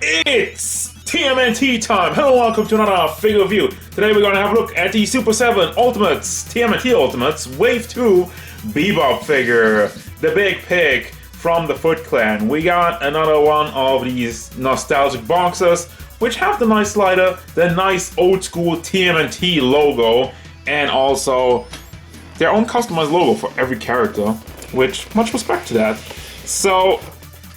It's TMNT time! Hello and welcome to another figure review. Today we're going to have a look at the Super7 Ultimates, TMNT Ultimates, Wave 2 Bebop figure. The big pig from the Foot Clan. We got another one of these nostalgic boxes, which have the nice slider, the nice old school TMNT logo, and also their own customized logo for every character, which much respect to that. So,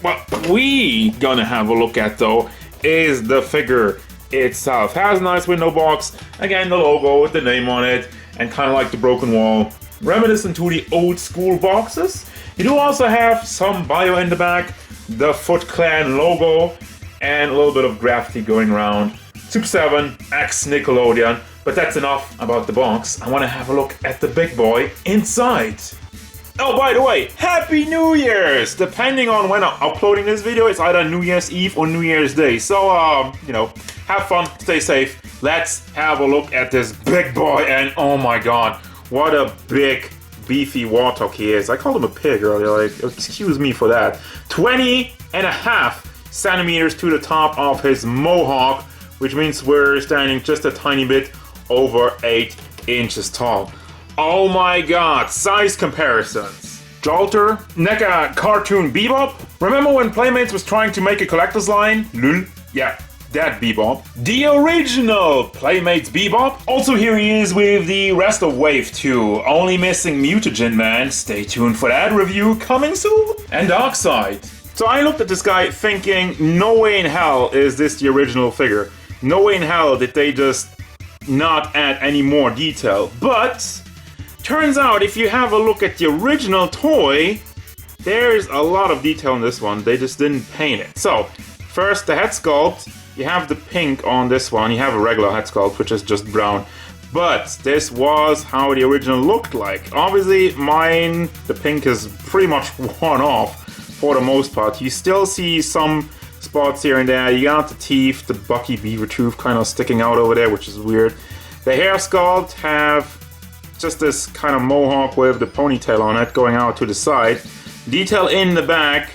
what we gonna have a look at though is the figure itself. Has a nice window box, again the logo with the name on it, and kind of like the broken wall, reminiscent to the old school boxes. You do also have some bio in the back, the Foot Clan logo, and a little bit of graffiti going around. Super7 X Nickelodeon, but that's enough about the box. I want to have a look at the big boy inside. Oh, by the way, Happy New Year's! Depending on when I'm uploading this video, it's either New Year's Eve or New Year's Day. So, you know, have fun, stay safe. Let's have a look at this big boy, and oh my god, what a big, beefy warthog he is. I called him a pig earlier, like, excuse me for that. 20.5 centimeters to the top of his mohawk, which means we're standing just a tiny bit over 8 inches tall. Oh my god, size comparisons. Jolter, NECA cartoon Bebop. Remember when Playmates was trying to make a collector's line? Lul. Yeah, that Bebop. The original Playmates Bebop. Also here he is with the rest of Wave 2. Only missing Mutant Man. Stay tuned for that review coming soon. And Darkseid. So I looked at this guy thinking, no way in hell is this the original figure. No way in hell did they just not add any more detail. But turns out, if you have a look at the original toy, there's a lot of detail in this one. They just didn't paint it. So, first the head sculpt. You have the pink on this one. You have a regular head sculpt, which is just brown. But this was how the original looked like. Obviously, mine, the pink is pretty much worn off for the most part. You still see some spots here and there. You got the teeth, the Bucky beaver tooth kind of sticking out over there, which is weird. The hair sculpt have just this kind of mohawk with the ponytail on it going out to the side. Detail in the back.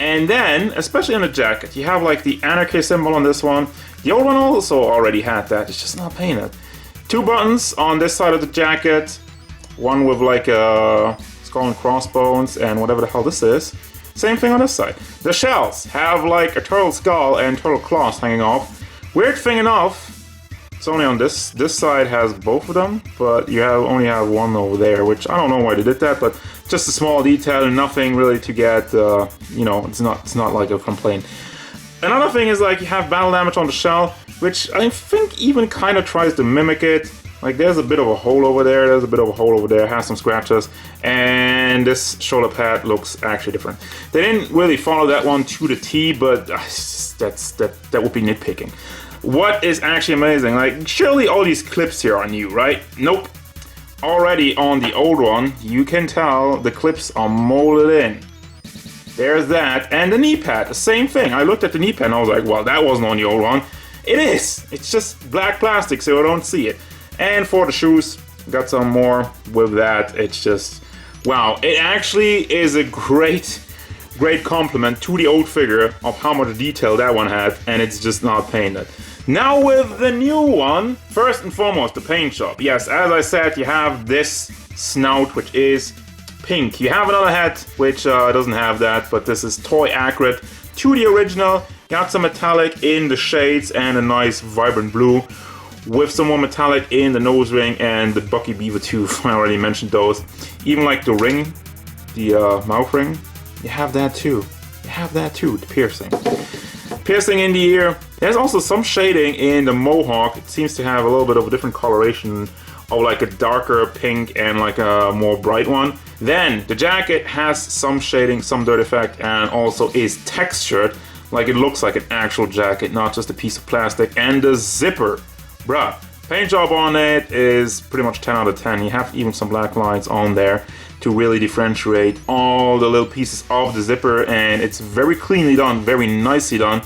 And then, especially on the jacket, you have like the anarchy symbol on this one. The old one also already had that, it's just not painted. 2 buttons on this side of the jacket. One with like a skull and crossbones and whatever the hell this is. Same thing on this side. The shells have like a turtle skull and turtle claws hanging off. Weird thing enough, it's only on this side has both of them, but you only have one over there, which I don't know why they did that, but just a small detail, nothing really to get, you know, it's not like a complaint. Another thing is like you have battle damage on the shell, which I think even kind of tries to mimic it. Like there's a bit of a hole over there, there's a bit of a hole over there, has some scratches, and this shoulder pad looks actually different. They didn't really follow that one to the T, but that would be nitpicking. What is actually amazing, like surely all these clips here are new, right? Nope. Already on the old one, you can tell the clips are molded in. There's that, and the knee pad, the same thing. I looked at the knee pad and I was like, well, that wasn't on the old one. It is! It's just black plastic, so I don't see it. And for the shoes, got some more with that. It's just, wow. It actually is a great compliment to the old figure of how much detail that one had, and it's just not painted. Now with the new one, first and foremost, the paint job. Yes, as I said, you have this snout, which is pink. You have another head, which doesn't have that, but this is toy accurate to the original. Got some metallic in the shades and a nice vibrant blue, with some more metallic in the nose ring and the Bucky beaver tooth. I already mentioned those. Even like the ring, the mouth ring, you have that too. You have that too, the piercing. Piercing in the ear. There's also some shading in the mohawk. It seems to have a little bit of a different coloration of like a darker pink and like a more bright one. Then the jacket has some shading, some dirt effect, and also is textured. Like it looks like an actual jacket, not just a piece of plastic. And the zipper, bruh, paint job on it is pretty much 10 out of 10. You have even some black lines on there to really differentiate all the little pieces of the zipper, and it's very cleanly done, very nicely done.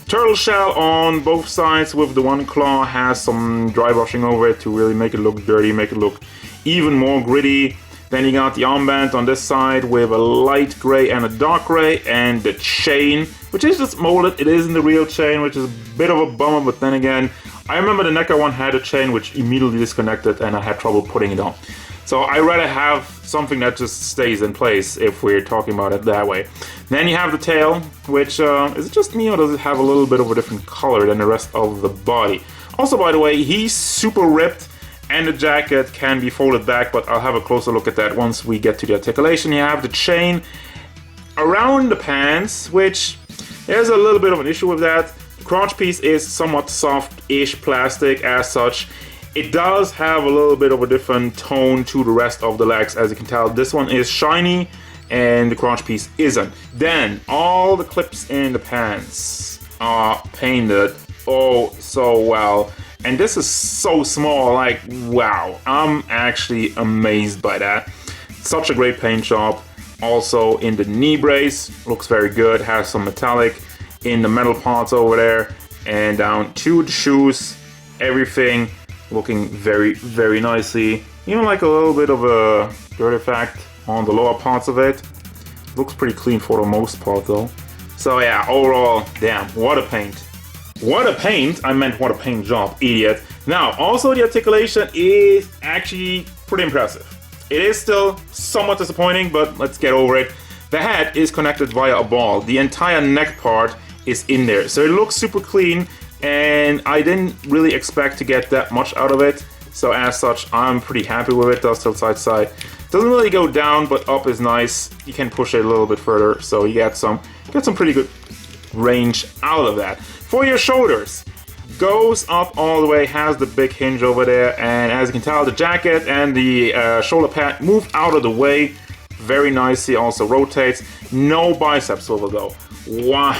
Turtle shell on both sides with the one claw, has some dry brushing over it to really make it look dirty, make it look even more gritty. Then you got the armband on this side with a light gray and a dark gray, and the chain, which is just molded. It isn't the real chain, which is a bit of a bummer, but then again, I remember the NECA one had a chain which immediately disconnected and I had trouble putting it on. So I rather have something that just stays in place if we're talking about it that way. Then you have the tail, which, is it just me or does it have a little bit of a different color than the rest of the body? Also, by the way, he's super ripped and the jacket can be folded back, but I'll have a closer look at that once we get to the articulation. You have the chain around the pants, which there's a little bit of an issue with that. The crotch piece is somewhat soft-ish plastic as such. It does have a little bit of a different tone to the rest of the legs, as you can tell. This one is shiny and the crotch piece isn't. Then all the clips in the pants are painted oh so well. And this is so small, like wow, I'm actually amazed by that. Such a great paint job. Also in the knee brace, looks very good, has some metallic in the metal parts over there, and down to the shoes, everything looking very, very nicely. Even like a little bit of a dirt effect on the lower parts of it. Looks pretty clean for the most part though. So yeah, overall, damn, what a paint. What a paint, I meant what a paint job, idiot. Now, also the articulation is actually pretty impressive. It is still somewhat disappointing, but let's get over it. The head is connected via a ball. The entire neck part is in there. So it looks super clean, and I didn't really expect to get that much out of it. So as such, I'm pretty happy with it. Does tilt side to side. Doesn't really go down, but up is nice. You can push it a little bit further, so you get some pretty good range out of that. For your shoulders, goes up all the way, has the big hinge over there, and as you can tell, the jacket and the shoulder pad move out of the way very nicely. Also rotates. No bicep swivel though. Why?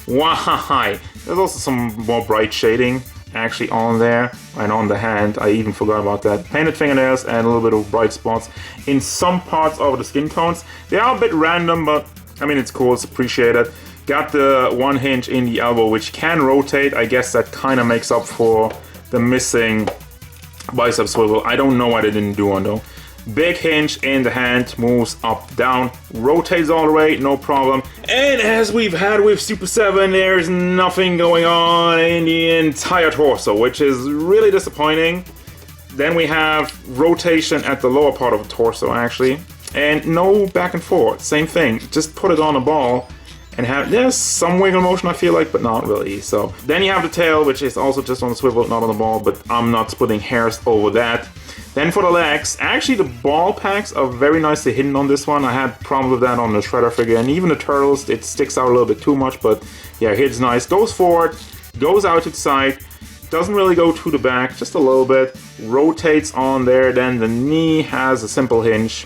Why? There's also some more bright shading actually on there and on the hand. I even forgot about that. Painted fingernails and a little bit of bright spots in some parts of the skin tones. They are a bit random, but I mean it's cool, it's appreciated. Got the one hinge in the elbow which can rotate. I guess that kind of makes up for the missing bicep swivel. I don't know why they didn't do one though. Big hinge in the hand, moves up, down, rotates all the way, no problem. And as we've had with Super7, there's nothing going on in the entire torso, which is really disappointing. Then we have rotation at the lower part of the torso actually, and no back and forth, same thing. Just put it on a ball and have, there's some wiggle motion I feel like, but not really. So then you have the tail, which is also just on the swivel, not on the ball, but I'm not splitting hairs over that. Then for the legs, actually the ball packs are very nicely hidden on this one. I had problems with that on the Shredder figure, and even the turtles, it sticks out a little bit too much, but yeah, it's nice. Goes forward, goes out to the side, doesn't really go to the back, just a little bit, rotates on there. Then the knee has a simple hinge,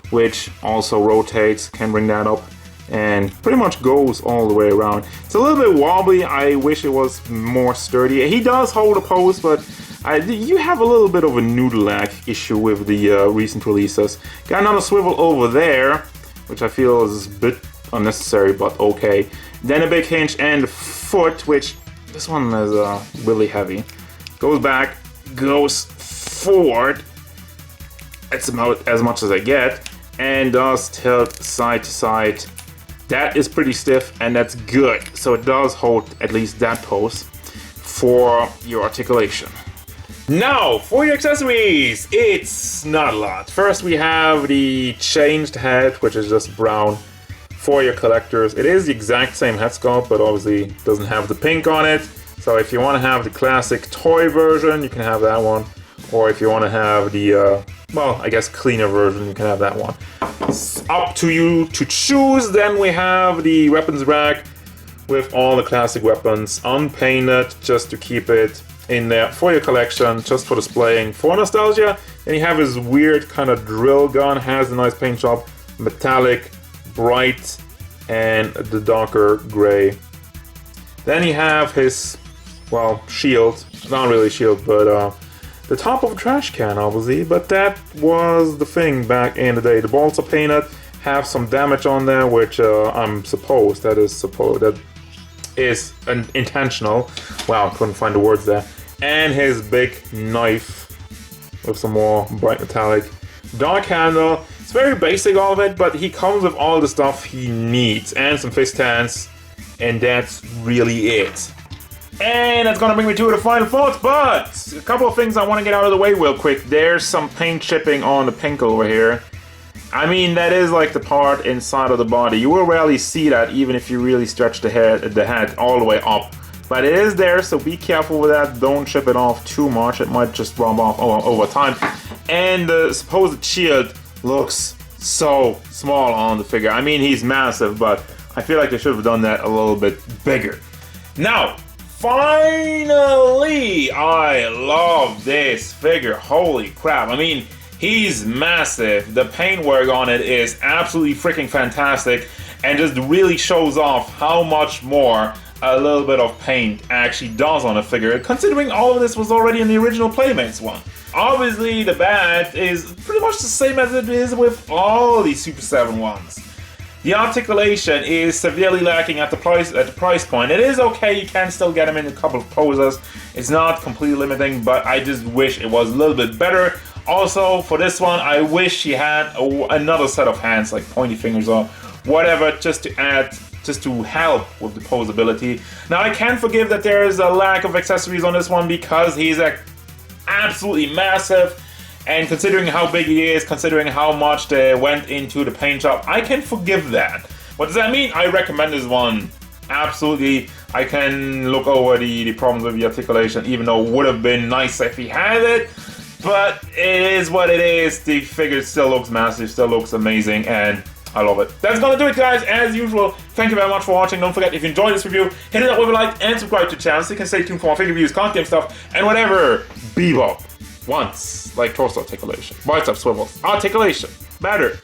which also rotates, can bring that up, and pretty much goes all the way around. It's a little bit wobbly. I wish it was more sturdy. He does hold a pose, but you have a little bit of a noodle-lag issue with the recent releases. Got another swivel over there, which I feel is a bit unnecessary, but okay. Then a big hinge and foot, which this one is really heavy. Goes back, goes forward. That's about as much as I get, and does tilt side to side. That is pretty stiff, and that's good. So it does hold at least that pose for your articulation. Now, for your accessories, it's not a lot. First, we have the changed head, which is just brown. For your collectors, it is the exact same head sculpt, but obviously doesn't have the pink on it. So if you want to have the classic toy version, you can have that one. Or if you want to have the, well, I guess cleaner version, you can have that one. It's up to you to choose. Then we have the weapons rack with all the classic weapons unpainted, just to keep it in there for your collection, just for displaying for nostalgia. And you have his weird kind of drill gun, has a nice paint job, metallic, bright, and the darker gray. Then you have his, well, shield, not really shield, but the top of a trash can, obviously, but that was the thing back in the day. The balls are painted, have some damage on there, which I'm supposed, that is intentional. Wow, couldn't find the words there. And his big knife with some more bright metallic dark handle. It's very basic, all of it, but he comes with all the stuff he needs and some fist hands, and that's really it. And that's gonna bring me to the final thoughts, but a couple of things I want to get out of the way real quick. There's some paint chipping on the pink over here. I mean, that is like the part inside of the body. You will rarely see that even if you really stretch the head all the way up. But it is there, so be careful with that. Don't chip it off too much. It might just rub off over time. And the supposed shield looks so small on the figure. I mean, he's massive, but I feel like they should have done that a little bit bigger. Now, finally, I love this figure. Holy crap. I mean, he's massive. The paint work on it is absolutely freaking fantastic and just really shows off how much more a little bit of paint actually does on a figure, considering all of this was already in the original Playmates one. Obviously, the bat is pretty much the same as it is with all these Super 7 ones. The articulation is severely lacking at the price point. It is okay, you can still get them in a couple of poses. It's not completely limiting, but I just wish it was a little bit better. Also, for this one, I wish he had another set of hands, like pointy fingers or whatever, just to help with the posability. Now, I can forgive that there is a lack of accessories on this one because he's absolutely massive, and considering how big he is, considering how much they went into the paint job, I can forgive that. What does that mean? I recommend this one. Absolutely, I can look over the problems with the articulation, even though it would have been nice if he had it. But it is what it is. The figure still looks massive, still looks amazing, and I love it. That's gonna do it, guys. As usual, thank you very much for watching. Don't forget, if you enjoyed this review, hit it up with a like and subscribe to the channel so you can stay tuned for more figure reviews, card game stuff, and whatever Bebop wants, like torso articulation, biceps swivels, articulation, better.